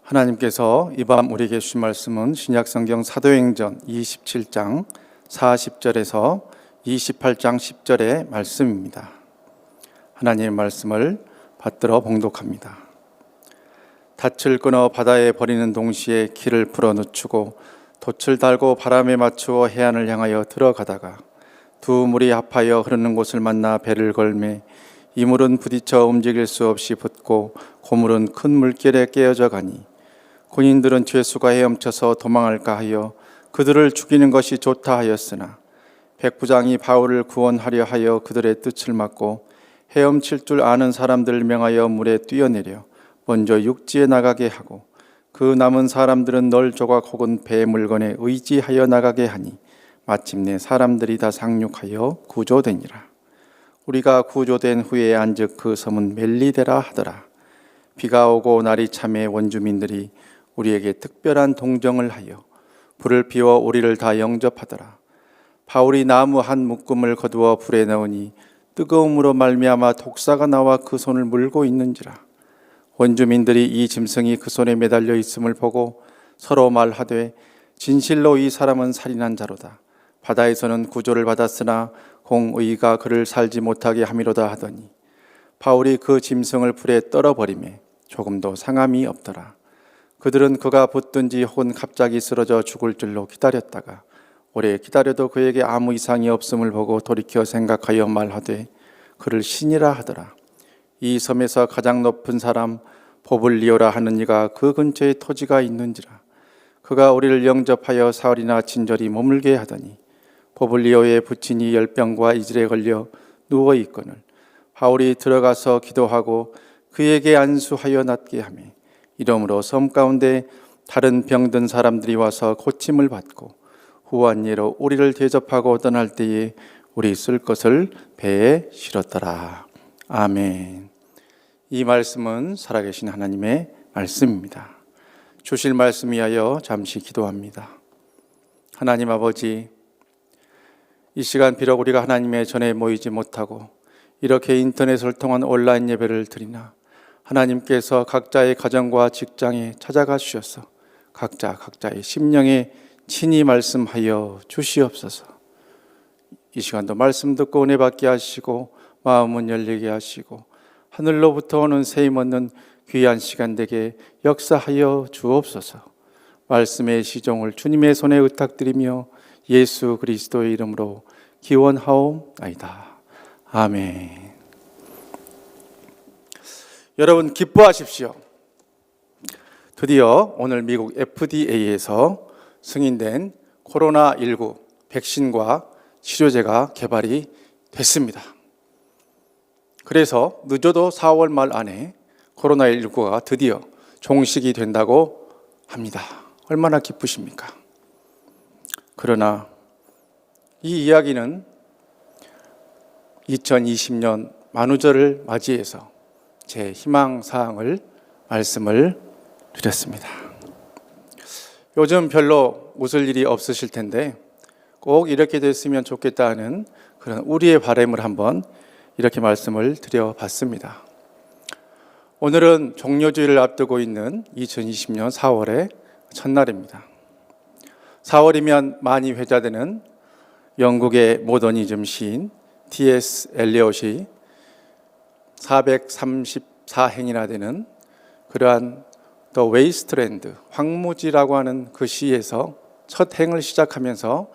하나님께서 이 밤 우리에게 주신 말씀은 신약성경 사도행전 27장 40절에서 28장 10절의 말씀입니다. 하나님의 말씀을 받들어 봉독합니다. 닻을 끊어 바다에 버리는 동시에 길을 풀어 늦추고 돛을 달고 바람에 맞추어 해안을 향하여 들어가다가 두 물이 합하여 흐르는 곳을 만나 배를 걸매 이 물은 부딪혀 움직일 수 없이 붙고 고물은 큰 물결에 깨어져 가니 군인들은 죄수가 헤엄쳐서 도망할까 하여 그들을 죽이는 것이 좋다 하였으나 백부장이 바울을 구원하려 하여 그들의 뜻을 막고 헤엄칠 줄 아는 사람들을 명하여 물에 뛰어내려 먼저 육지에 나가게 하고 그 남은 사람들은 널 조각 혹은 배 물건에 의지하여 나가게 하니 마침내 사람들이 다 상륙하여 구조되니라. 우리가 구조된 후에 안즉 그 섬은 멜리데라 하더라. 비가 오고 날이 참에 원주민들이 우리에게 특별한 동정을 하여 불을 피워 우리를 다 영접하더라. 바울이 나무 한 묶음을 거두어 불에 넣으니 뜨거움으로 말미암아 독사가 나와 그 손을 물고 있는지라. 원주민들이 이 짐승이 그 손에 매달려 있음을 보고 서로 말하되 진실로 이 사람은 살인한 자로다. 바다에서는 구조를 받았으나 공의가 그를 살지 못하게 함이로다 하더니 바울이 그 짐승을 불에 떨어버리매 조금도 상함이 없더라. 그들은 그가 붙든지 혹은 갑자기 쓰러져 죽을 줄로 기다렸다가 오래 기다려도 그에게 아무 이상이 없음을 보고 돌이켜 생각하여 말하되 그를 신이라 하더라. 이 섬에서 가장 높은 사람 보블리오라 하는 이가 그 근처에 토지가 있는지라. 그가 우리를 영접하여 사흘이나 친절히 머물게 하더니 보블리오의 부친이 열병과 이질에 걸려 누워 있거늘 바울이 들어가서 기도하고 그에게 안수하여 낫게 하며 이러므로 섬 가운데 다른 병든 사람들이 와서 고침을 받고 후한 예로 우리를 대접하고 떠날 때에 우리 쓸 것을 배에 실었더라. 아멘. 이 말씀은 살아계신 하나님의 말씀입니다. 주실 말씀 위하여 잠시 기도합니다. 하나님 아버지, 이 시간 비록 우리가 하나님의 전에 모이지 못하고 이렇게 인터넷을 통한 온라인 예배를 드리나 하나님께서 각자의 가정과 직장에 찾아가 주셔서 각자의 심령에 친히 말씀하여 주시옵소서. 이 시간도 말씀 듣고 은혜 받게 하시고 마음은 열리게 하시고 하늘로부터 오는 세임 얻는 귀한 시간 되게 역사하여 주옵소서. 말씀의 시종을 주님의 손에 의탁드리며 예수 그리스도의 이름으로 기원하옵나이다. 아멘. 여러분 기뻐하십시오. 드디어 오늘 미국 FDA에서 승인된 코로나19 백신과 치료제가 개발이 됐습니다. 그래서 늦어도 4월 말 안에 코로나19가 드디어 종식이 된다고 합니다. 얼마나 기쁘십니까? 그러나 이 이야기는 2020년 만우절을 맞이해서 제 희망사항을 말씀을 드렸습니다. 요즘 별로 웃을 일이 없으실 텐데 꼭 이렇게 됐으면 좋겠다 하는 그런 우리의 바람을 한번 이렇게 말씀을 드려봤습니다. 오늘은 종료주의를 앞두고 있는 2020년 4월의 첫날입니다. 4월이면 많이 회자되는 영국의 모더니즘 시인 T.S. 엘리엇이 434행이나 되는 그러한 The Wasteland, 황무지라고 하는 그 시에서 첫 행을 시작하면서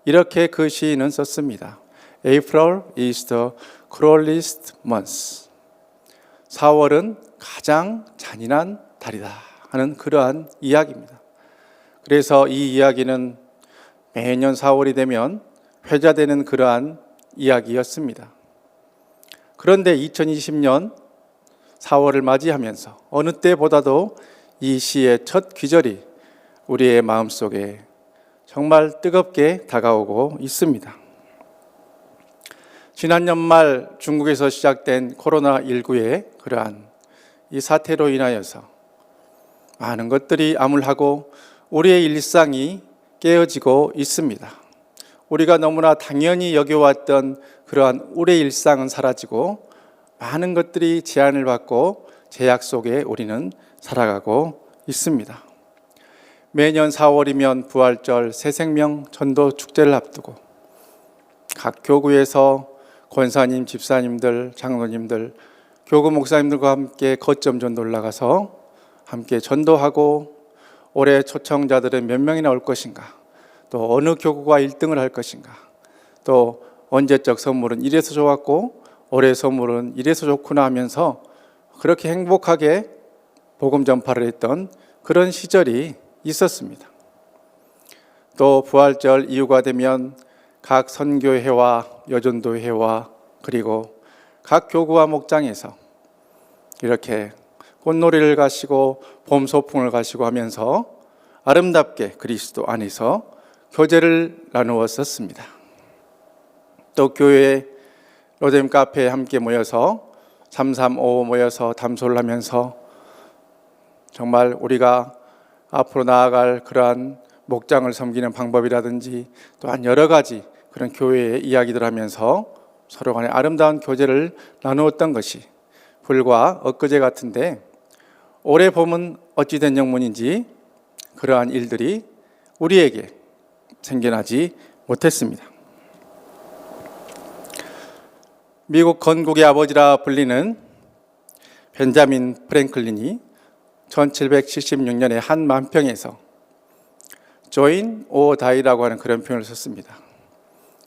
이렇게 그 시인은 썼습니다. April is the cruelest month. 4월은 가장 잔인한 달이다 하는 그러한 이야기입니다. 그래서 이 이야기는 매년 4월이 되면 회자되는 그러한 이야기였습니다. 그런데 2020년 4월을 맞이하면서 어느 때보다도 이 시의 첫 귀절이 우리의 마음속에 정말 뜨겁게 다가오고 있습니다. 지난 연말 중국에서 시작된 코로나19의 그러한 이 사태로 인하여서 많은 것들이 암울하고 우리의 일상이 깨어지고 있습니다. 우리가 너무나 당연히 여겨왔던 그러한 우리의 일상은 사라지고 많은 것들이 제한을 받고 제약 속에 우리는 살아가고 있습니다. 매년 4월이면 부활절 새생명 전도 축제를 앞두고 각 교구에서 권사님, 집사님들, 장로님들, 교구 목사님들과 함께 거점 전도 올라가서 함께 전도하고 올해 초청자들은 몇 명이나 올 것인가, 또 어느 교구가 1등을 할 것인가, 또 언제적 선물은 이래서 좋았고 올해 선물은 이래서 좋구나 하면서 그렇게 행복하게 복음 전파를 했던 그런 시절이 있었습니다. 또 부활절 이후가 되면 각 선교회와 여전도회와 그리고 각 교구와 목장에서 이렇게 꽃놀이를 가시고 봄 소풍을 가시고 하면서 아름답게 그리스도 안에서 교제를 나누었었습니다. 또 교회 로뎀 카페에 함께 모여서 335 모여서 담소를 하면서 정말 우리가 앞으로 나아갈 그러한 목장을 섬기는 방법이라든지 또한 여러 가지 그런 교회의 이야기들 하면서 서로 간에 아름다운 교제를 나누었던 것이 불과 엊그제 같은데, 올해 봄은 어찌된 영문인지 그러한 일들이 우리에게 생겨나지 못했습니다. 미국 건국의 아버지라 불리는 벤자민 프랭클린이 1776년에 한 만평에서 join or die라고 하는 그런 표현을 썼습니다.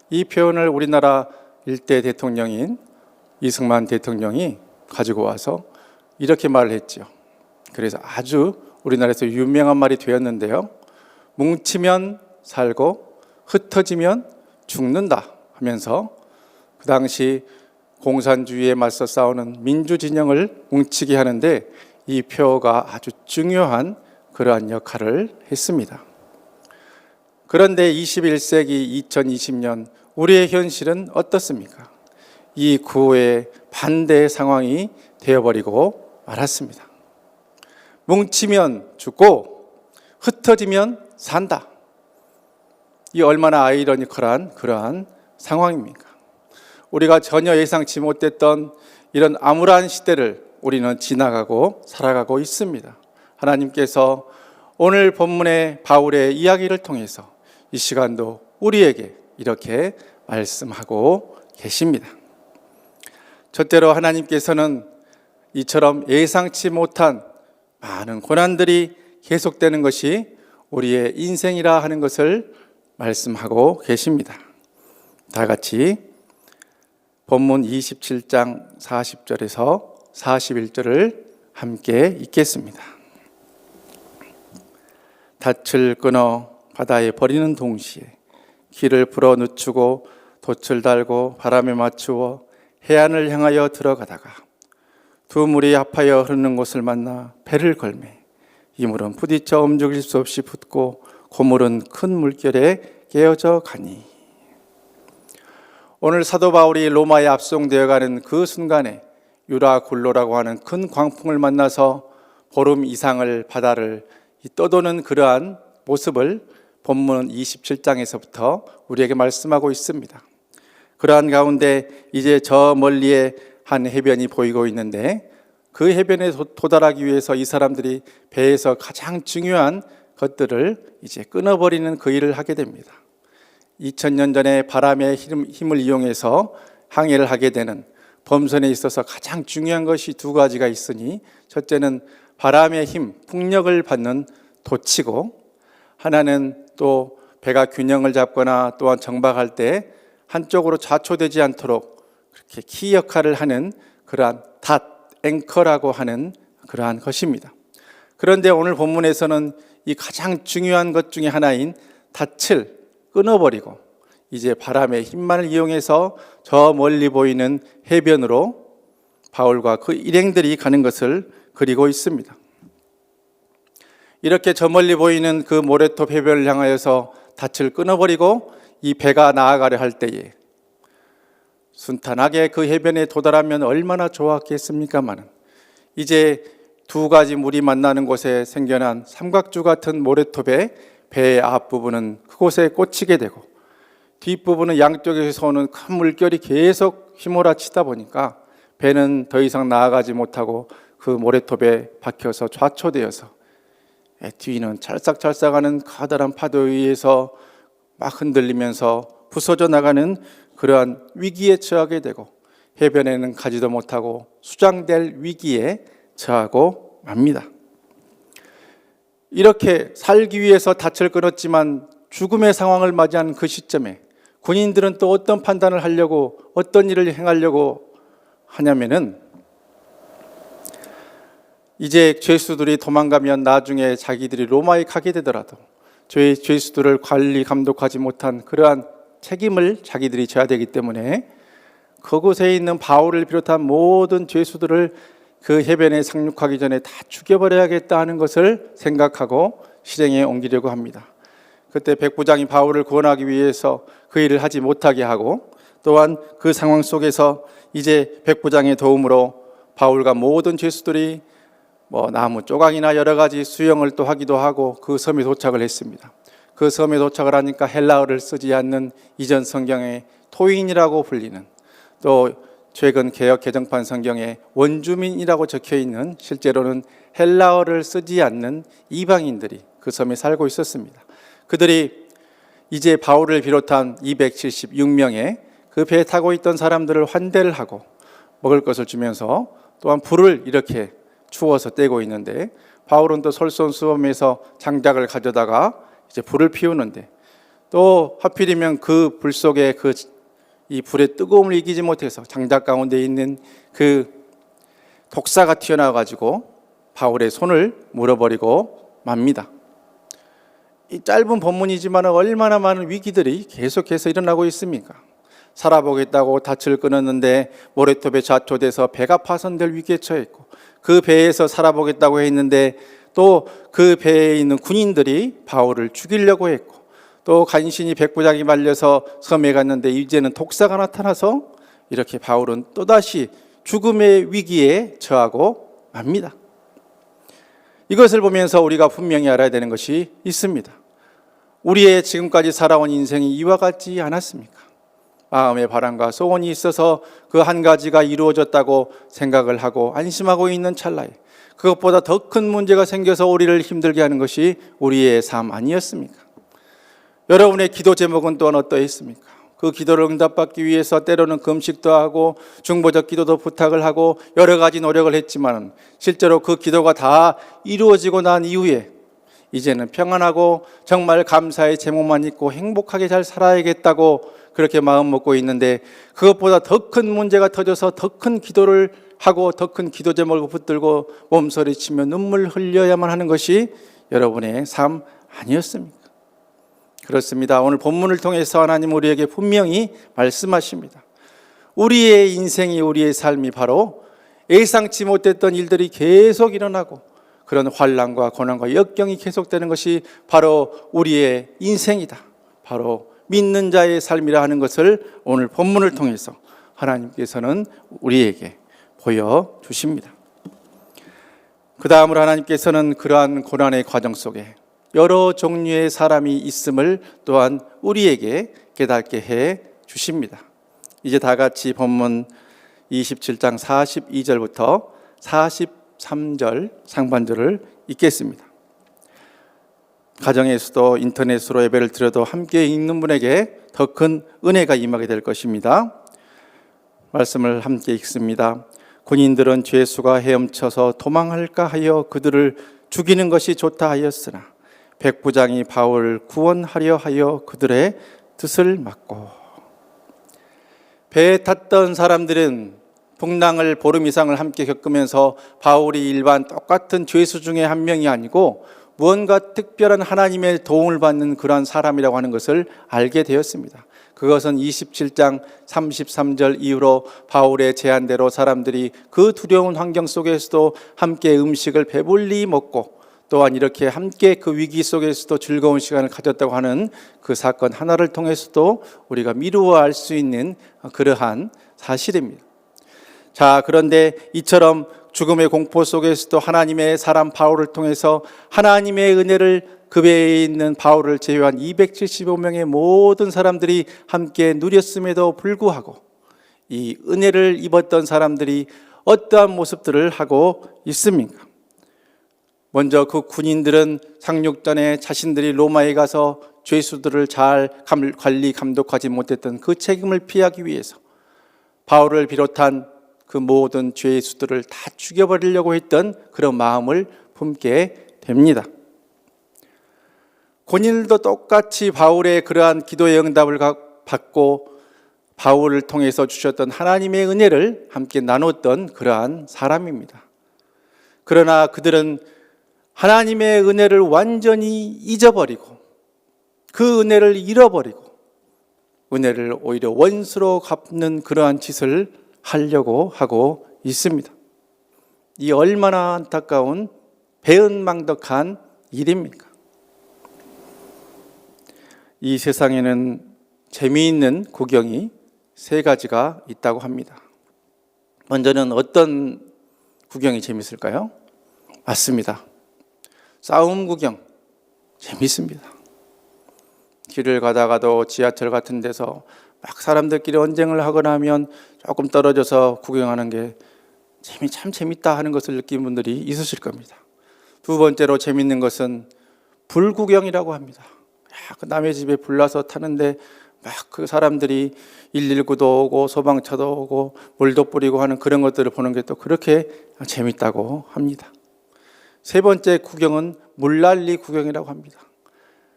이 표현을 우리나라 일대 대통령인 이승만 대통령이 가지고 와서 이렇게 말을 했죠. 그래서 아주 우리나라에서 유명한 말이 되었는데요. 뭉치면 살고 흩어지면 죽는다 하면서 그 당시 공산주의에 맞서 싸우는 민주진영을 뭉치게 하는데 이 표가 아주 중요한 그러한 역할을 했습니다. 그런데 21세기 2020년 우리의 현실은 어떻습니까? 이 구호에 반대의 상황이 되어버리고 말았습니다. 뭉치면 죽고 흩어지면 산다. 이 얼마나 아이러니컬한 그러한 상황입니까? 우리가 전혀 예상치 못했던 이런 암울한 시대를 우리는 지나가고 살아가고 있습니다. 하나님께서 오늘 본문의 바울의 이야기를 통해서 이 시간도 우리에게 이렇게 말씀하고 계십니다. 첫째로 하나님께서는 이처럼 예상치 못한 많은 고난들이 계속되는 것이 우리의 인생이라 하는 것을 말씀하고 계십니다. 다 같이 본문 27장 40절에서 41절을 함께 읽겠습니다. 닻을 끊어 바다에 버리는 동시에 길을 불어 늦추고 돛을 달고 바람에 맞추어 해안을 향하여 들어가다가 두 물이 합하여 흐르는 곳을 만나 배를 걸매 이 물은 부딪혀 움직일 수 없이 붙고 고물은 큰 물결에 깨어져 가니. 오늘 사도 바울이 로마에 압송되어 가는 그 순간에 유라굴로라고 하는 큰 광풍을 만나서 보름 이상을 바다를 떠도는 그러한 모습을 본문 27장에서부터 우리에게 말씀하고 있습니다. 그러한 가운데 이제 저 멀리에 한 해변이 보이고 있는데 그 해변에 도달하기 위해서 이 사람들이 배에서 가장 중요한 것들을 이제 끊어버리는 그 일을 하게 됩니다. 2000년 전에 바람의 힘을 이용해서 항해를 하게 되는 범선에 있어서 가장 중요한 것이 두 가지가 있으니, 첫째는 바람의 힘, 풍력을 받는 돛이고, 하나는 또 배가 균형을 잡거나 또한 정박할 때 한쪽으로 좌초되지 않도록 그렇게 키 역할을 하는 그러한 닷, 앵커라고 하는 그러한 것입니다. 그런데 오늘 본문에서는 이 가장 중요한 것 중에 하나인 닷을 끊어버리고 이제 바람의 힘만을 이용해서 저 멀리 보이는 해변으로 바울과 그 일행들이 가는 것을 그리고 있습니다. 이렇게 저 멀리 보이는 그 모래톱 해변을 향하여서 닻을 끊어버리고 이 배가 나아가려 할 때에 순탄하게 그 해변에 도달하면 얼마나 좋았겠습니까마는 이제 두 가지 물이 만나는 곳에 생겨난 삼각주 같은 모래톱에 배의 앞부분은 그곳에 꽂히게 되고 뒷부분은 양쪽에서 오는 큰 물결이 계속 휘몰아치다 보니까 배는 더 이상 나아가지 못하고 그 모래톱에 박혀서 좌초되어서 뒤는 찰싹찰싹하는 커다란 파도에 의해서 막 흔들리면서 부서져 나가는 그러한 위기에 처하게 되고 해변에는 가지도 못하고 수장될 위기에 처하고 맙니다. 이렇게 살기 위해서 닻을 끊었지만 죽음의 상황을 맞이한 그 시점에 군인들은 또 어떤 판단을 하려고, 어떤 일을 행하려고 하냐면은, 이제 죄수들이 도망가면 나중에 자기들이 로마에 가게 되더라도 죄수들을 관리 감독하지 못한 그러한 책임을 자기들이 져야 되기 때문에 그곳에 있는 바울을 비롯한 모든 죄수들을 그 해변에 상륙하기 전에 다 죽여버려야겠다 하는 것을 생각하고 실행에 옮기려고 합니다. 그때 백부장이 바울을 구원하기 위해서 그 일을 하지 못하게 하고, 또한 그 상황 속에서 이제 백부장의 도움으로 바울과 모든 죄수들이 나무 조각이나 여러 가지 수영을 또 하기도 하고 그 섬에 도착을 했습니다. 그 섬에 도착을 하니까 헬라어를 쓰지 않는 이전 성경의 토인이라고 불리는, 또 최근 개역 개정판 성경에 원주민이라고 적혀 있는, 실제로는 헬라어를 쓰지 않는 이방인들이 그 섬에 살고 있었습니다. 그들이 이제 바울을 비롯한 276명의 그 배에 타고 있던 사람들을 환대를 하고 먹을 것을 주면서 또한 불을 이렇게 추워서 떼고 있는데, 바울은 또 솔선수범해서 장작을 가져다가 이제 불을 피우는데, 또 하필이면 그 불 속에 이 불의 뜨거움을 이기지 못해서 장작 가운데 있는 그 독사가 튀어나와 가지고 바울의 손을 물어버리고 맙니다. 이 짧은 본문이지만 얼마나 많은 위기들이 계속해서 일어나고 있습니까? 살아보겠다고 닻을 끊었는데 모래톱에 좌초돼서 배가 파손될 위기에 처했고, 그 배에서 살아보겠다고 했는데 또 그 배에 있는 군인들이 바울을 죽이려고 했고, 또 간신히 백부장이 말려서 섬에 갔는데 이제는 독사가 나타나서 이렇게 바울은 또다시 죽음의 위기에 처하고 맙니다. 이것을 보면서 우리가 분명히 알아야 되는 것이 있습니다. 우리의 지금까지 살아온 인생이 이와 같지 않았습니까? 마음의 바람과 소원이 있어서 그 한 가지가 이루어졌다고 생각을 하고 안심하고 있는 찰나에 그것보다 더 큰 문제가 생겨서 우리를 힘들게 하는 것이 우리의 삶 아니었습니까? 여러분의 기도 제목은 또한 어떠했습니까? 그 기도를 응답받기 위해서 때로는 금식도 하고 중보적 기도도 부탁을 하고 여러 가지 노력을 했지만 실제로 그 기도가 다 이루어지고 난 이후에 이제는 평안하고 정말 감사의 제목만 있고 행복하게 잘 살아야겠다고 그렇게 마음 먹고 있는데, 그것보다 더 큰 문제가 터져서 더 큰 기도를 하고 더 큰 기도 제목을 붙들고 몸서리치며 눈물 흘려야만 하는 것이 여러분의 삶 아니었습니까? 그렇습니다. 오늘 본문을 통해서 하나님 우리에게 분명히 말씀하십니다. 우리의 인생이, 우리의 삶이 바로 예상치 못했던 일들이 계속 일어나고 그런 환난과 고난과 역경이 계속되는 것이 바로 우리의 인생이다, 바로 믿는 자의 삶이라 하는 것을 오늘 본문을 통해서 하나님께서는 우리에게 보여주십니다. 그 다음으로 하나님께서는 그러한 고난의 과정 속에 여러 종류의 사람이 있음을 또한 우리에게 깨닫게 해 주십니다. 이제 다 같이 본문 27장 42절부터 43절 상반절을 읽겠습니다. 가정에서도 인터넷으로 예배를 드려도 함께 읽는 분에게 더 큰 은혜가 임하게 될 것입니다. 말씀을 함께 읽습니다. 군인들은 죄수가 헤엄쳐서 도망할까 하여 그들을 죽이는 것이 좋다 하였으나 백부장이 바울을 구원하려 하여 그들의 뜻을 막고. 배에 탔던 사람들은 풍랑을 보름 이상을 함께 겪으면서 바울이 일반 똑같은 죄수 중에 한 명이 아니고 무언가 특별한 하나님의 도움을 받는 그러한 사람이라고 하는 것을 알게 되었습니다. 그것은 27장 33절 이후로 바울의 제안대로 사람들이 그 두려운 환경 속에서도 함께 음식을 배불리 먹고 또한 이렇게 함께 그 위기 속에서도 즐거운 시간을 가졌다고 하는 그 사건 하나를 통해서도 우리가 미루어 알 수 있는 그러한 사실입니다. 자, 그런데 이처럼 죽음의 공포 속에서도 하나님의 사람 바울을 통해서 하나님의 은혜를, 그 배에 있는 바울을 제외한 275명의 모든 사람들이 함께 누렸음에도 불구하고 이 은혜를 입었던 사람들이 어떠한 모습들을 하고 있습니까? 먼저 그 군인들은 상륙전에 자신들이 로마에 가서 죄수들을 잘 관리 감독하지 못했던 그 책임을 피하기 위해서 바울을 비롯한 그 모든 죄수들을 다 죽여버리려고 했던 그런 마음을 품게 됩니다. 군인들도 똑같이 바울의 그러한 기도의 응답을 받고 바울을 통해서 주셨던 하나님의 은혜를 함께 나눴던 그러한 사람입니다. 그러나 그들은 하나님의 은혜를 완전히 잊어버리고 그 은혜를 잃어버리고 은혜를 오히려 원수로 갚는 그러한 짓을 하려고 하고 있습니다. 이 얼마나 안타까운 배은망덕한 일입니까? 이 세상에는 재미있는 구경이 세 가지가 있다고 합니다. 먼저는 어떤 구경이 재밌을까요? 맞습니다. 싸움 구경 재밌습니다. 길을 가다가도 지하철 같은 데서 막 사람들끼리 언쟁을 하거나 하면 조금 떨어져서 구경하는 게 참 재밌다 하는 것을 느낀 분들이 있으실 겁니다. 두 번째로 재밌는 것은 불구경이라고 합니다. 그 남의 집에 불 나서 타는데 막 그 사람들이 119도 오고 소방차도 오고 물도 뿌리고 하는 그런 것들을 보는 게 또 그렇게 재밌다고 합니다. 세 번째 구경은 물난리 구경이라고 합니다.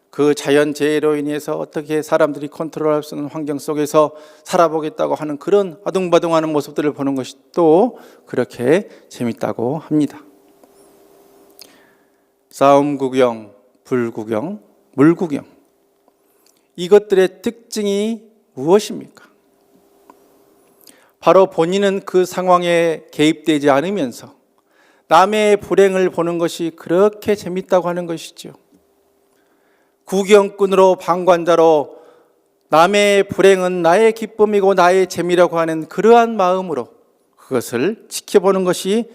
그 자연재해로 인해서 어떻게 사람들이 컨트롤할 수 없는 환경 속에서 살아보겠다고 하는 그런 아둥바둥하는 모습들을 보는 것이 또 그렇게 재밌다고 합니다. 싸움 구경, 불 구경, 물 구경, 이것들의 특징이 무엇입니까? 바로 본인은 그 상황에 개입되지 않으면서 남의 불행을 보는 것이 그렇게 재밌다고 하는 것이죠. 구경꾼으로 방관자로 남의 불행은 나의 기쁨이고 나의 재미라고 하는 그러한 마음으로 그것을 지켜보는 것이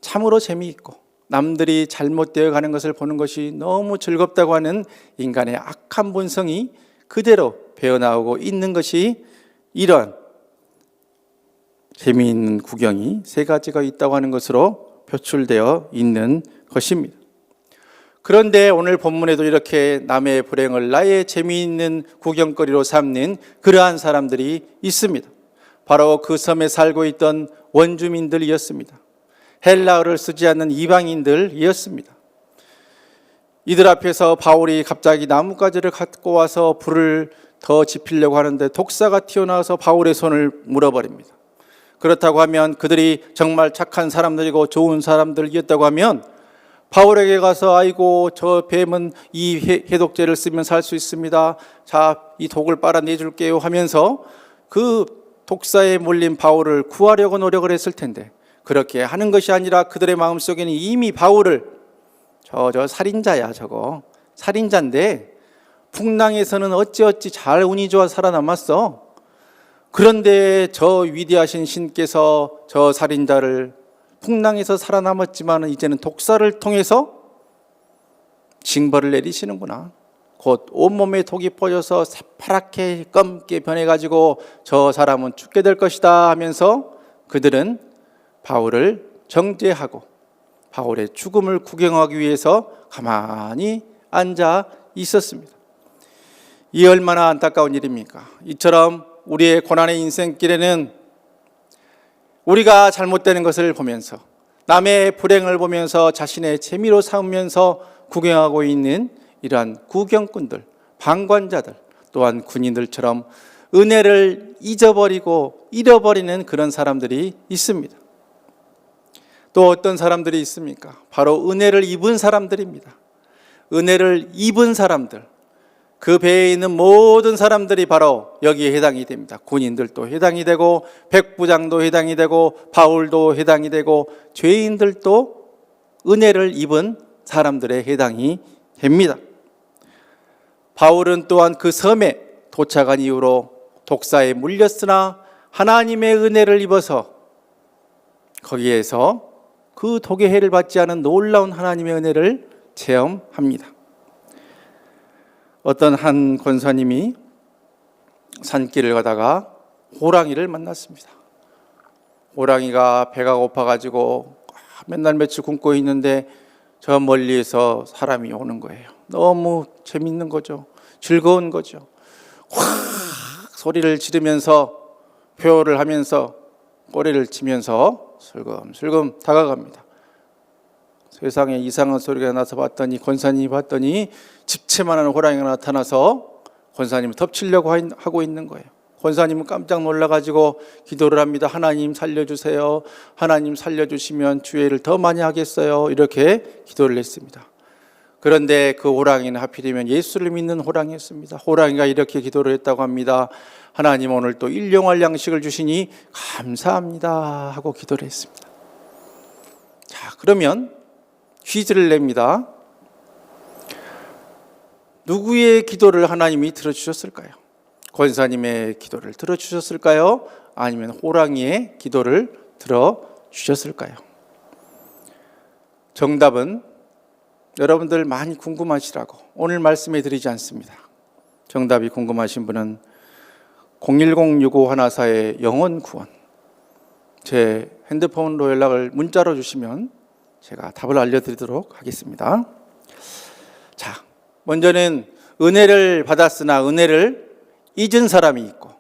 참으로 재미있고 남들이 잘못되어 가는 것을 보는 것이 너무 즐겁다고 하는 인간의 악한 본성이 그대로 배어나오고 있는 것이 이러한 재미있는 구경이 세 가지가 있다고 하는 것으로 표출되어 있는 것입니다. 그런데 오늘 본문에도 이렇게 남의 불행을 나의 재미있는 구경거리로 삼는 그러한 사람들이 있습니다. 바로 그 섬에 살고 있던 원주민들이었습니다. 헬라어를 쓰지 않는 이방인들이었습니다. 이들 앞에서 바울이 갑자기 나뭇가지를 갖고 와서 불을 더 지피려고 하는데 독사가 튀어나와서 바울의 손을 물어버립니다. 그렇다고 하면 그들이 정말 착한 사람들이고 좋은 사람들이었다고 하면 바울에게 가서 아이고 저 뱀은 이 해독제를 쓰면 살 수 있습니다. 자, 이 독을 빨아내줄게요 하면서 그 독사에 몰린 바울을 구하려고 노력을 했을 텐데 그렇게 하는 것이 아니라 그들의 마음속에는 이미 바울을 저 살인자야, 저거 살인자인데 풍랑에서는 어찌어찌 잘 운이 좋아 살아남았어. 그런데 저 위대하신 신께서 저 살인자를 풍랑에서 살아남았지만 이제는 독사를 통해서 징벌을 내리시는구나. 곧 온몸에 독이 퍼져서 새파랗게 검게 변해가지고 저 사람은 죽게 될 것이다 하면서 그들은 바울을 정죄하고 바울의 죽음을 구경하기 위해서 가만히 앉아 있었습니다. 이 얼마나 안타까운 일입니까? 이처럼 우리의 고난의 인생길에는 우리가 잘못되는 것을 보면서 남의 불행을 보면서 자신의 재미로 삼으면서 구경하고 있는 이러한 구경꾼들, 방관자들, 또한 군인들처럼 은혜를 잊어버리고 잃어버리는 그런 사람들이 있습니다. 또 어떤 사람들이 있습니까? 바로 은혜를 입은 사람들입니다. 은혜를 입은 사람들, 그 배에 있는 모든 사람들이 바로 여기에 해당이 됩니다. 군인들도 해당이 되고 백부장도 해당이 되고 바울도 해당이 되고 죄인들도 은혜를 입은 사람들의 해당이 됩니다. 바울은 또한 그 섬에 도착한 이후로 독사에 물렸으나 하나님의 은혜를 입어서 거기에서 그 독의 해를 받지 않은 놀라운 하나님의 은혜를 체험합니다. 어떤 한 권사님이 산길을 가다가 호랑이를 만났습니다. 호랑이가 배가 고파가지고 맨날 며칠 굶고 있는데 저 멀리에서 사람이 오는 거예요. 너무 재밌는 거죠. 즐거운 거죠. 확 소리를 지르면서 표를 하면서 꼬리를 치면서 슬금슬금 다가갑니다. 세상에 이상한 소리가 나서 봤더니 권사님이 봤더니 집채만한 호랑이가 나타나서 권사님을 덮치려고 하고 있는 거예요. 권사님은 깜짝 놀라가지고 기도를 합니다. 하나님 살려주세요. 하나님 살려주시면 주의를 더 많이 하겠어요. 이렇게 기도를 했습니다. 그런데 그 호랑이는 하필이면 예수를 믿는 호랑이였습니다. 호랑이가 이렇게 기도를 했다고 합니다. 하나님 오늘 또 일용할 양식을 주시니 감사합니다 하고 기도를 했습니다. 자, 그러면 퀴즈를 냅니다. 누구의 기도를 하나님이 들어주셨을까요? 권사님의 기도를 들어주셨을까요? 아니면 호랑이의 기도를 들어주셨을까요? 정답은 여러분들 많이 궁금하시라고 오늘 말씀해 드리지 않습니다. 정답이 궁금하신 분은 010-6514의 영혼구원 제 핸드폰으로 연락을 문자로 주시면 제가 답을 알려드리도록 하겠습니다. 자, 먼저는 은혜를 받았으나 은혜를 잊은 사람이 있고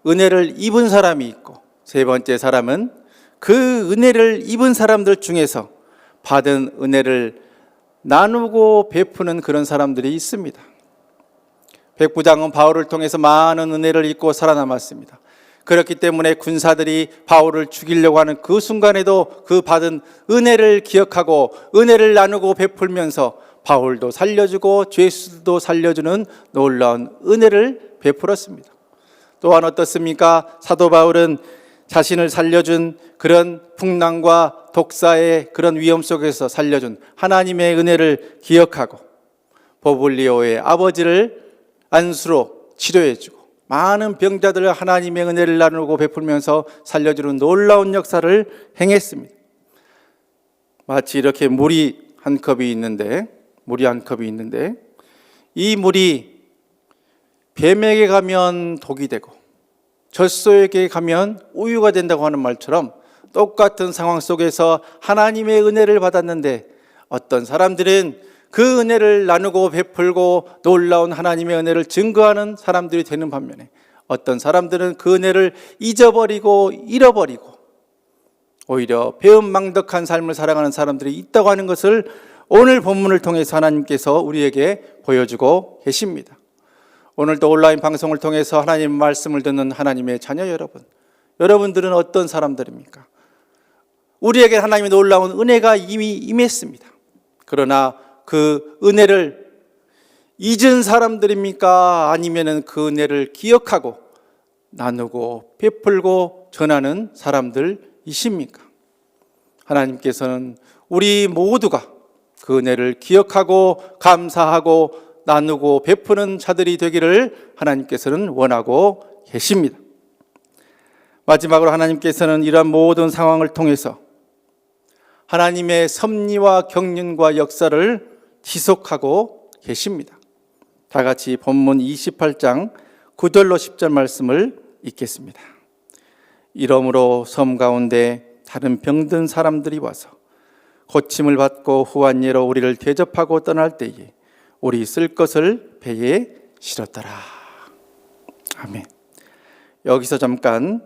은혜를 입은 사람이 있고 세 번째 사람은 그 은혜를 입은 사람들 중에서 받은 은혜를 나누고 베푸는 그런 사람들이 있습니다. 백부장은 바울을 통해서 많은 은혜를 입고 살아남았습니다. 그렇기 때문에 군사들이 바울을 죽이려고 하는 그 순간에도 그 받은 은혜를 기억하고 은혜를 나누고 베풀면서 바울도 살려주고 죄수도 살려주는 놀라운 은혜를 베풀었습니다. 또한 어떻습니까? 사도 바울은 자신을 살려준 그런 풍랑과 독사의 그런 위험 속에서 살려준 하나님의 은혜를 기억하고 보블리오의 아버지를 안수로 치료해주고 많은 병자들을 하나님의 은혜를 나누고 베풀면서 살려주는 놀라운 역사를 행했습니다. 마치 이렇게 물이 한 컵이 있는데 이 물이 뱀에게 가면 독이 되고 젖소에게 가면 우유가 된다고 하는 말처럼 똑같은 상황 속에서 하나님의 은혜를 받았는데 어떤 사람들은 그 은혜를 나누고 베풀고 놀라운 하나님의 은혜를 증거하는 사람들이 되는 반면에 어떤 사람들은 그 은혜를 잊어버리고 잃어버리고 오히려 배은망덕한 삶을 살아가는 사람들이 있다고 하는 것을 오늘 본문을 통해서 하나님께서 우리에게 보여주고 계십니다. 오늘도 온라인 방송을 통해서 하나님 말씀을 듣는 하나님의 자녀 여러분, 여러분들은 어떤 사람들입니까? 우리에게 하나님의 놀라운 은혜가 이미 임했습니다. 그러나 그 은혜를 잊은 사람들입니까? 아니면 그 은혜를 기억하고 나누고 베풀고 전하는 사람들이십니까? 하나님께서는 우리 모두가 그 은혜를 기억하고 감사하고 나누고 베푸는 자들이 되기를 하나님께서는 원하고 계십니다. 마지막으로 하나님께서는 이러한 모든 상황을 통해서 하나님의 섭리와 경륜과 역사를 지속하고 계십니다. 다 같이 본문 28장 9절로 10절 말씀을 읽겠습니다. 이러므로 섬 가운데 다른 병든 사람들이 와서 고침을 받고 후한 예로 우리를 대접하고 떠날 때에 우리 쓸 것을 배에 실었더라. 아멘. 여기서 잠깐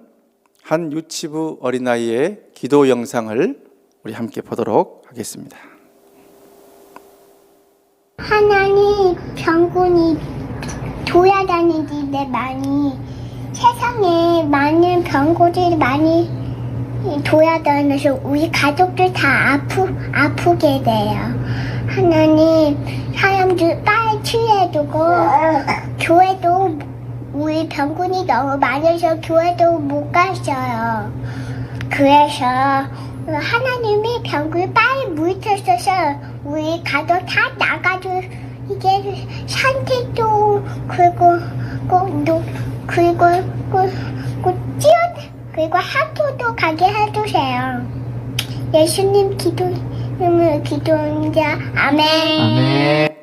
한 유치부 어린아이의 기도 영상을 우리 함께 보도록 하겠습니다. 하나님, 병군이 돌아다니는데 많이 세상에 많은 병고들이 많이 돌아다녀서 우리 가족들 다 아프게 돼요. 하나님, 사람들 빨리 치료해주고 교회도 우리 병군이 너무 많아서 교회도 못 갔어요. 그래서 하나님이 병군이 빨리 물리쳐서 우리 가족 다 나가도 이게 산책도 그리고 학교도 가게 해주세요. 예수님 기도자 아멘.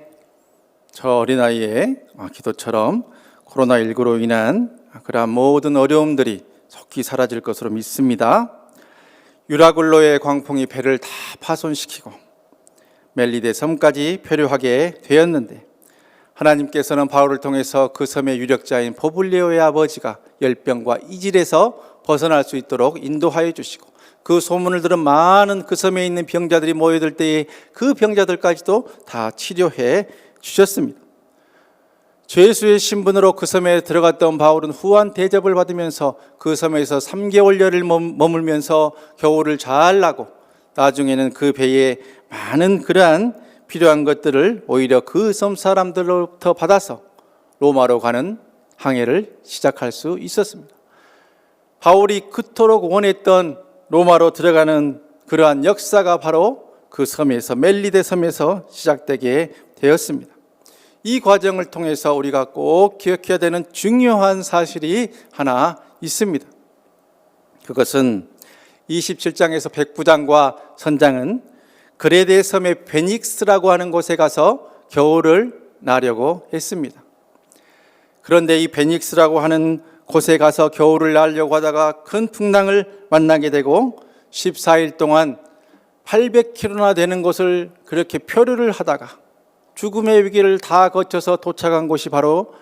저 어린아이의 기도처럼 코로나19로 인한 그러한 모든 어려움들이 속히 사라질 것으로 믿습니다. 유라굴로의 광풍이 배를 다 파손시키고 멜리데 섬까지 표류하게 되었는데, 하나님께서는 바울을 통해서 그 섬의 유력자인 보블리오의 아버지가 열병과 이질에서 벗어날 수 있도록 인도하여 주시고, 그 소문을 들은 많은 그 섬에 있는 병자들이 모여들 때에 그 병자들까지도 다 치료해 주셨습니다. 죄수의 신분으로 그 섬에 들어갔던 바울은 후한 대접을 받으면서 그 섬에서 3개월여를 머물면서 겨울을 잘 나고, 나중에는 그 배에 많은 그러한 필요한 것들을 오히려 그 섬 사람들로부터 받아서 로마로 가는 항해를 시작할 수 있었습니다. 바울이 그토록 원했던 로마로 들어가는 그러한 역사가 바로 그 섬에서, 멜리데 섬에서 시작되게 되었습니다. 이 과정을 통해서 우리가 꼭 기억해야 되는 중요한 사실이 하나 있습니다. 그것은 27장에서 백부장과 선장은 그레데 섬의 베닉스라고 하는 곳에 가서 겨울을 나려고 했습니다. 그런데 이 베닉스라고 하는 곳에 가서 겨울을 나려고 하다가 큰 풍랑을 만나게 되고 14일 동안 800km나 되는 곳을 그렇게 표류를 하다가 죽음의 위기를 다 거쳐서 도착한 곳이 바로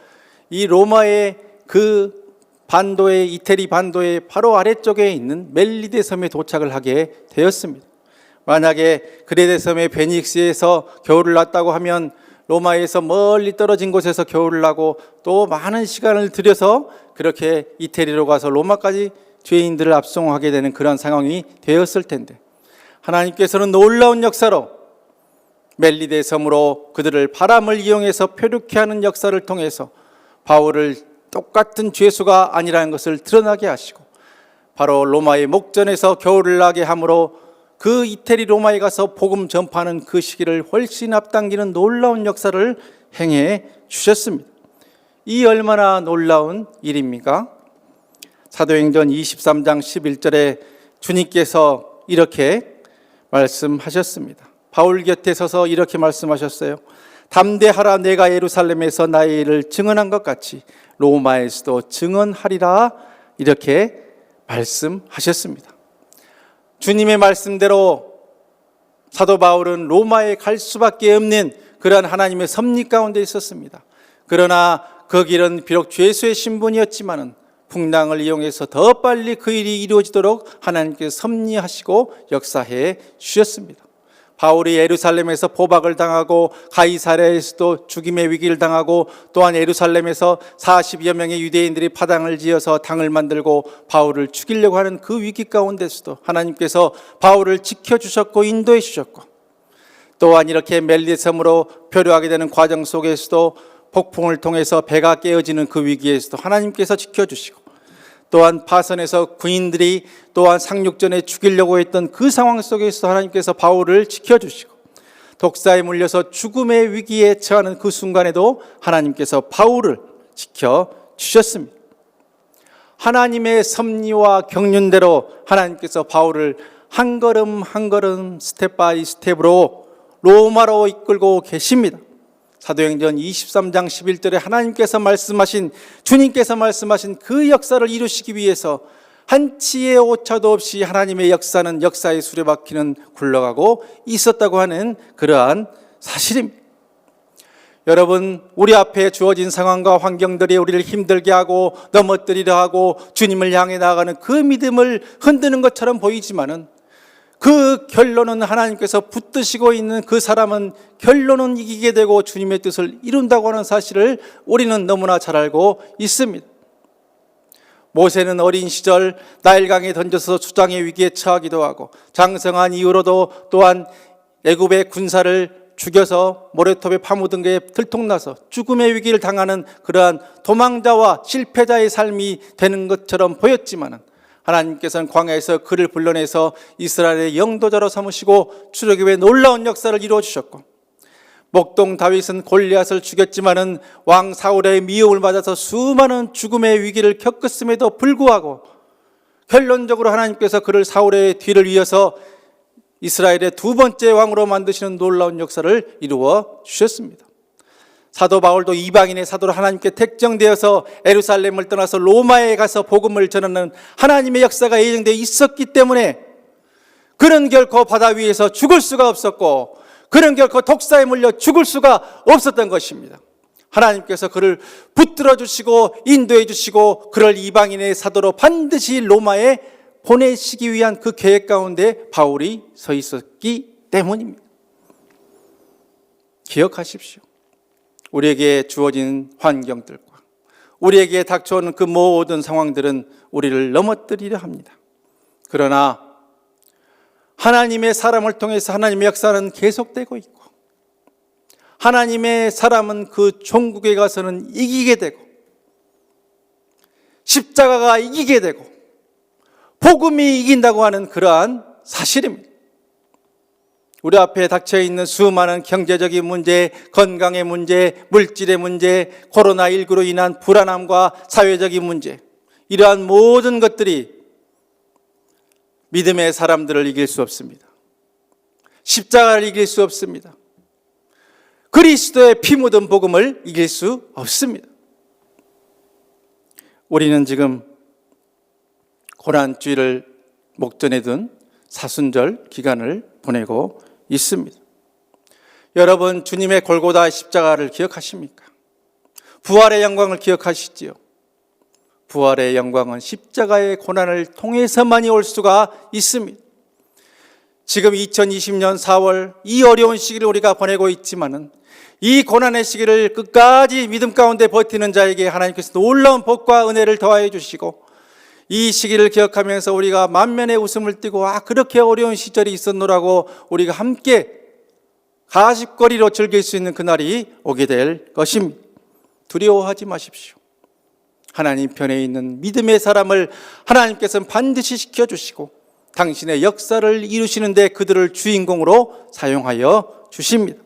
이 로마의 그 반도의, 이태리 반도의 바로 아래쪽에 있는 멜리데 섬에 도착을 하게 되었습니다. 만약에 그레데 섬의 베닉스에서 겨울을 났다고 하면 로마에서 멀리 떨어진 곳에서 겨울을 나고 또 많은 시간을 들여서 그렇게 이태리로 가서 로마까지 죄인들을 압송하게 되는 그런 상황이 되었을 텐데, 하나님께서는 놀라운 역사로 멜리데 섬으로 그들을 바람을 이용해서 표류케 하는 역사를 통해서 바울을 똑같은 죄수가 아니라는 것을 드러나게 하시고, 바로 로마의 목전에서 겨울을 나게 함으로 그 이태리 로마에 가서 복음 전파하는 그 시기를 훨씬 앞당기는 놀라운 역사를 행해 주셨습니다. 이 얼마나 놀라운 일입니까? 사도행전 23장 11절에 주님께서 이렇게 말씀하셨습니다. 바울 곁에 서서 이렇게 말씀하셨어요. 담대하라, 내가 예루살렘에서 나의 일을 증언한 것 같이 로마에서도 증언하리라, 이렇게 말씀하셨습니다. 주님의 말씀대로 사도 바울은 로마에 갈 수밖에 없는 그러한 하나님의 섭리 가운데 있었습니다. 그러나 그 길은 비록 죄수의 신분이었지만은 풍랑을 이용해서 더 빨리 그 일이 이루어지도록 하나님께서 섭리하시고 역사해 주셨습니다. 바울이 예루살렘에서 포박을 당하고 가이사랴에서도 죽임의 위기를 당하고, 또한 예루살렘에서 40여 명의 유대인들이 파당을 지어서 당을 만들고 바울을 죽이려고 하는 그 위기 가운데서도 하나님께서 바울을 지켜주셨고 인도해 주셨고, 또한 이렇게 멜리데 섬으로 표류하게 되는 과정 속에서도 폭풍을 통해서 배가 깨어지는 그 위기에서도 하나님께서 지켜주시고, 또한 파선에서 군인들이 또한 상륙전에 죽이려고 했던 그 상황 속에서 하나님께서 바울을 지켜주시고, 독사에 물려서 죽음의 위기에 처하는 그 순간에도 하나님께서 바울을 지켜주셨습니다. 하나님의 섭리와 경륜대로 하나님께서 바울을 한 걸음 한 걸음 스텝 바이 스텝으로 로마로 이끌고 계십니다. 사도행전 23장 11절에 하나님께서 말씀하신, 주님께서 말씀하신 그 역사를 이루시기 위해서 한치의 오차도 없이 하나님의 역사는 역사의 수레바퀴는 굴러가고 있었다고 하는 그러한 사실입니다. 여러분, 우리 앞에 주어진 상황과 환경들이 우리를 힘들게 하고 넘어뜨리려 하고 주님을 향해 나아가는 그 믿음을 흔드는 것처럼 보이지만은, 그 결론은 하나님께서 붙드시고 있는 그 사람은 결론은 이기게 되고 주님의 뜻을 이룬다고 하는 사실을 우리는 너무나 잘 알고 있습니다. 모세는 어린 시절 나일강에 던져서 수장의 위기에 처하기도 하고, 장성한 이후로도 또한 애굽의 군사를 죽여서 모래톱에 파묻은 게 들통나서 죽음의 위기를 당하는 그러한 도망자와 실패자의 삶이 되는 것처럼 보였지만, 하나님께서는 광야에서 그를 불러내서 이스라엘의 영도자로 삼으시고 출애굽의 놀라운 역사를 이루어 주셨고, 목동 다윗은 골리앗을 죽였지만은 왕 사울의 미움을 받아서 수많은 죽음의 위기를 겪었음에도 불구하고 결론적으로 하나님께서 그를 사울의 뒤를 이어서 이스라엘의 두 번째 왕으로 만드시는 놀라운 역사를 이루어 주셨습니다. 사도 바울도 이방인의 사도로 하나님께 택정되어서 예루살렘을 떠나서 로마에 가서 복음을 전하는 하나님의 역사가 예정되어 있었기 때문에 그는 결코 바다 위에서 죽을 수가 없었고, 그는 결코 독사에 물려 죽을 수가 없었던 것입니다. 하나님께서 그를 붙들어 주시고 인도해 주시고 그를 이방인의 사도로 반드시 로마에 보내시기 위한 그 계획 가운데 바울이 서 있었기 때문입니다. 기억하십시오. 우리에게 주어진 환경들과 우리에게 닥쳐오는 그 모든 상황들은 우리를 넘어뜨리려 합니다. 그러나 하나님의 사람을 통해서 하나님의 역사는 계속되고 있고 하나님의 사람은 그 종국에 가서는 이기게 되고 십자가가 이기게 되고 복음이 이긴다고 하는 그러한 사실입니다. 우리 앞에 닥쳐있는 수많은 경제적인 문제, 건강의 문제, 물질의 문제, 코로나19로 인한 불안함과 사회적인 문제, 이러한 모든 것들이 믿음의 사람들을 이길 수 없습니다. 십자가를 이길 수 없습니다. 그리스도의 피 묻은 복음을 이길 수 없습니다. 우리는 지금 고난주일을 목전에 둔 사순절 기간을 보내고 있습니다. 여러분, 주님의 골고다 십자가를 기억하십니까? 부활의 영광을 기억하시지요? 부활의 영광은 십자가의 고난을 통해서만이 올 수가 있습니다. 지금 2020년 4월 이 어려운 시기를 우리가 보내고 있지만은 이 고난의 시기를 끝까지 믿음 가운데 버티는 자에게 하나님께서 놀라운 복과 은혜를 더하여 주시고 이 시기를 기억하면서 우리가 만면에 웃음을 띠고 그렇게 어려운 시절이 있었노라고 우리가 함께 가십거리로 즐길 수 있는 그날이 오게 될 것입니다. 두려워하지 마십시오. 하나님 편에 있는 믿음의 사람을 하나님께서는 반드시 지켜주시고 당신의 역사를 이루시는 데 그들을 주인공으로 사용하여 주십니다.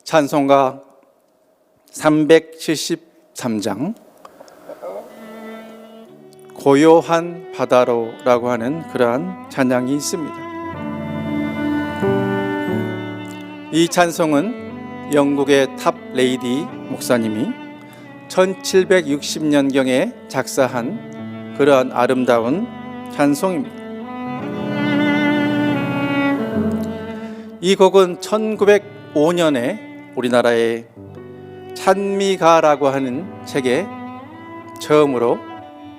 찬송가 373장 고요한 바다로라고 하는 그러한 찬양이 있습니다. 이 찬송은 영국의 탑 레이디 목사님이 1760년경에 작사한 그러한 아름다운 찬송입니다. 이 곡은 1905년에 우리나라의 찬미가라고 하는 책에 처음으로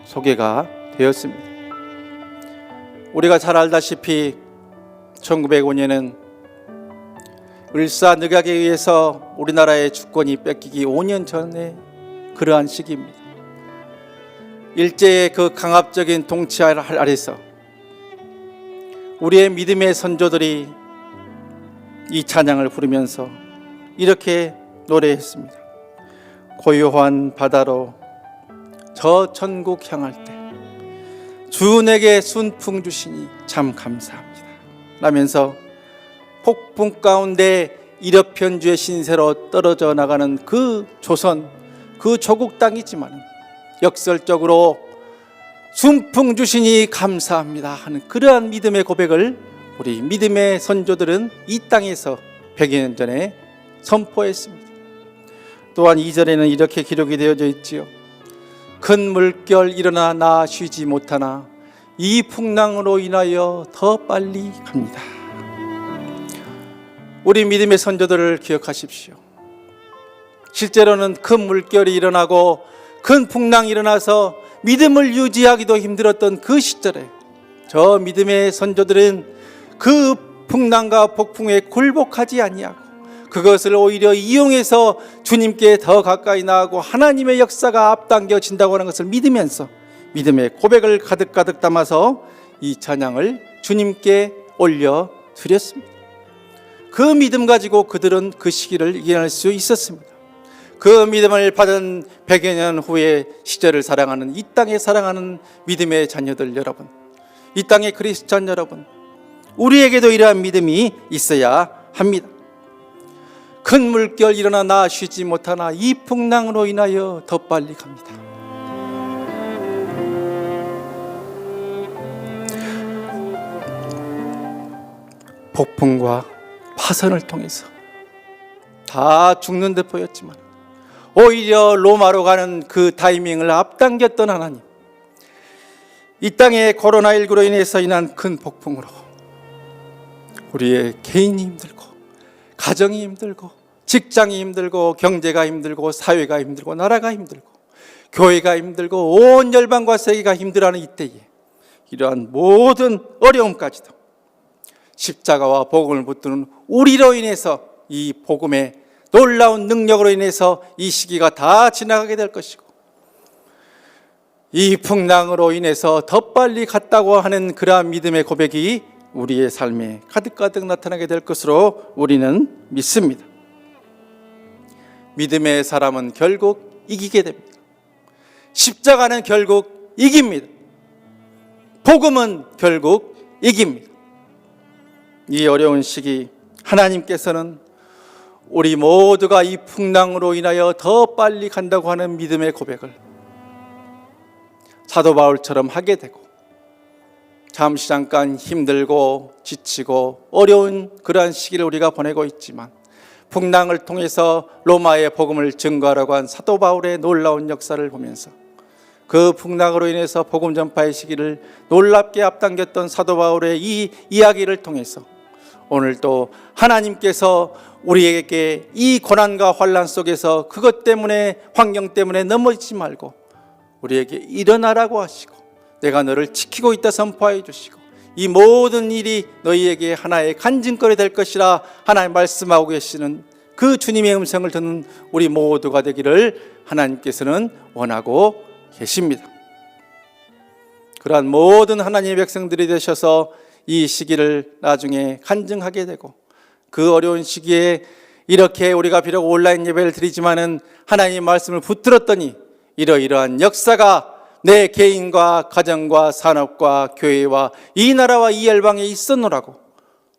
소개가 되었습니다. 우리가 잘 알다시피 1905년은 을사늑약에 의해서 우리나라의 주권이 뺏기기 5년 전에 그러한 시기입니다. 일제의 그 강압적인 통치 아래서 우리의 믿음의 선조들이 이 찬양을 부르면서 이렇게 노래했습니다. 고요한 바다로 저 천국 향할 때 주 내게 순풍 주시니 참 감사합니다 라면서 폭풍 가운데 일어편주의 신세로 떨어져 나가는 그 조선, 그 조국 땅이지만 역설적으로 순풍 주시니 감사합니다 하는 그러한 믿음의 고백을 우리 믿음의 선조들은 이 땅에서 100여 년 전에 선포했습니다. 또한 2절에는 이렇게 기록이 되어져 있지요. 큰 물결 일어나 나 쉬지 못하나 이 풍랑으로 인하여 더 빨리 갑니다. 우리 믿음의 선조들을 기억하십시오. 실제로는 큰 물결이 일어나고 큰 풍랑이 일어나서 믿음을 유지하기도 힘들었던 그 시절에 저 믿음의 선조들은 그 풍랑과 폭풍에 굴복하지 아니하고 그것을 오히려 이용해서 주님께 더 가까이 나아가고 하나님의 역사가 앞당겨진다고 하는 것을 믿으면서 믿음의 고백을 가득 담아서 이 찬양을 주님께 올려드렸습니다. 그 믿음 가지고 그들은 그 시기를 이겨낼 수 있었습니다. 그 믿음을 받은 100여 년 후의 시절을 사랑하는 이 땅에 사랑하는 믿음의 자녀들 여러분, 이 땅의 크리스찬 여러분, 우리에게도 이러한 믿음이 있어야 합니다. 큰 물결 일어나 나 쉬지 못하나 이 풍랑으로 인하여 더 빨리 갑니다. 폭풍과 파선을 통해서 다 죽는 듯 보였지만 오히려 로마로 가는 그 타이밍을 앞당겼던 하나님, 이 땅의 코로나19로 인해서 인한 큰 폭풍으로 우리의 개인이 힘들고, 가정이 힘들고, 직장이 힘들고, 경제가 힘들고, 사회가 힘들고, 나라가 힘들고, 교회가 힘들고, 온 열방과 세계가 힘들어하는 이때에 이러한 모든 어려움까지도 십자가와 복음을 붙드는 우리로 인해서, 이 복음의 놀라운 능력으로 인해서 이 시기가 다 지나가게 될 것이고, 이 풍랑으로 인해서 더 빨리 갔다고 하는 그러한 믿음의 고백이 우리의 삶에 가득가득 나타나게 될 것으로 우리는 믿습니다. 믿음의 사람은 결국 이기게 됩니다. 십자가는 결국 이깁니다. 복음은 결국 이깁니다. 이 어려운 시기 하나님께서는 우리 모두가 이 풍랑으로 인하여 더 빨리 간다고 하는 믿음의 고백을 사도 바울처럼 하게 되고, 잠시 잠깐 힘들고 지치고 어려운 그러한 시기를 우리가 보내고 있지만, 풍랑을 통해서 로마의 복음을 증거하라고 한 사도 바울의 놀라운 역사를 보면서 그 풍랑으로 인해서 복음 전파의 시기를 놀랍게 앞당겼던 사도 바울의 이 이야기를 통해서 오늘 또 하나님께서 우리에게 이 고난과 환난 속에서 그것 때문에, 환경 때문에 넘어지지 말고 우리에게 일어나라고 하시고, 내가 너를 지키고 있다 선포해 주시고, 이 모든 일이 너희에게 하나의 간증거리 될 것이라 하나님 말씀하고 계시는 그 주님의 음성을 듣는 우리 모두가 되기를 하나님께서는 원하고 계십니다. 그러한 모든 하나님의 백성들이 되셔서 이 시기를 나중에 간증하게 되고, 그 어려운 시기에 이렇게 우리가 비록 온라인 예배를 드리지만은 하나님의 말씀을 붙들었더니 이러이러한 역사가 내 개인과 가정과 산업과 교회와 이 나라와 이 열방에 있었노라고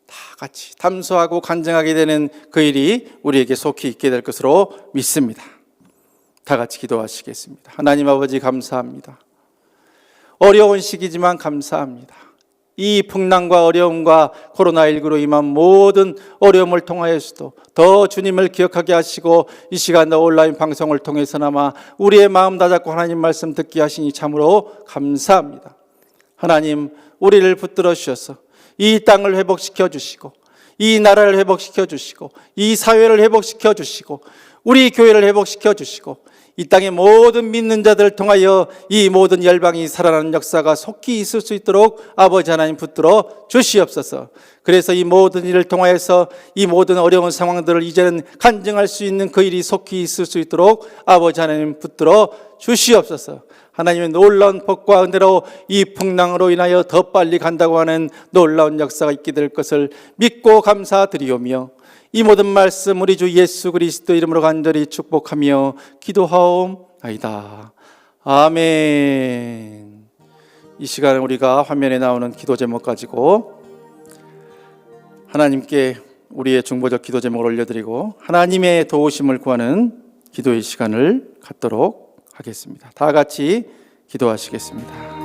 다 같이 담소하고 간증하게 되는 그 일이 우리에게 속히 있게 될 것으로 믿습니다. 다 같이 기도하시겠습니다. 하나님 아버지, 감사합니다. 어려운 시기지만 감사합니다. 이 풍랑과 어려움과 코로나19로 임한 모든 어려움을 통하여서도 더 주님을 기억하게 하시고, 이 시간 온라인 방송을 통해서나마 우리의 마음 다잡고 하나님 말씀 듣게 하시니 참으로 감사합니다. 하나님, 우리를 붙들어 주셔서 이 땅을 회복시켜 주시고, 이 나라를 회복시켜 주시고, 이 사회를 회복시켜 주시고, 우리 교회를 회복시켜 주시고, 이 땅의 모든 믿는 자들을 통하여 이 모든 열방이 살아나는 역사가 속히 있을 수 있도록 아버지 하나님 붙들어 주시옵소서. 그래서 이 모든 일을 통하여서 이 모든 어려운 상황들을 이제는 간증할 수 있는 그 일이 속히 있을 수 있도록 아버지 하나님 붙들어 주시옵소서. 하나님의 놀라운 복과 은혜로 이 풍랑으로 인하여 더 빨리 간다고 하는 놀라운 역사가 있게 될 것을 믿고 감사드리오며, 이 모든 말씀 우리 주 예수 그리스도 이름으로 간절히 축복하며 기도하옵나이다. 아멘. 이 시간에 우리가 화면에 나오는 기도 제목 가지고 하나님께 우리의 중보적 기도 제목을 올려드리고 하나님의 도우심을 구하는 기도의 시간을 갖도록 하겠습니다. 다 같이 기도하시겠습니다.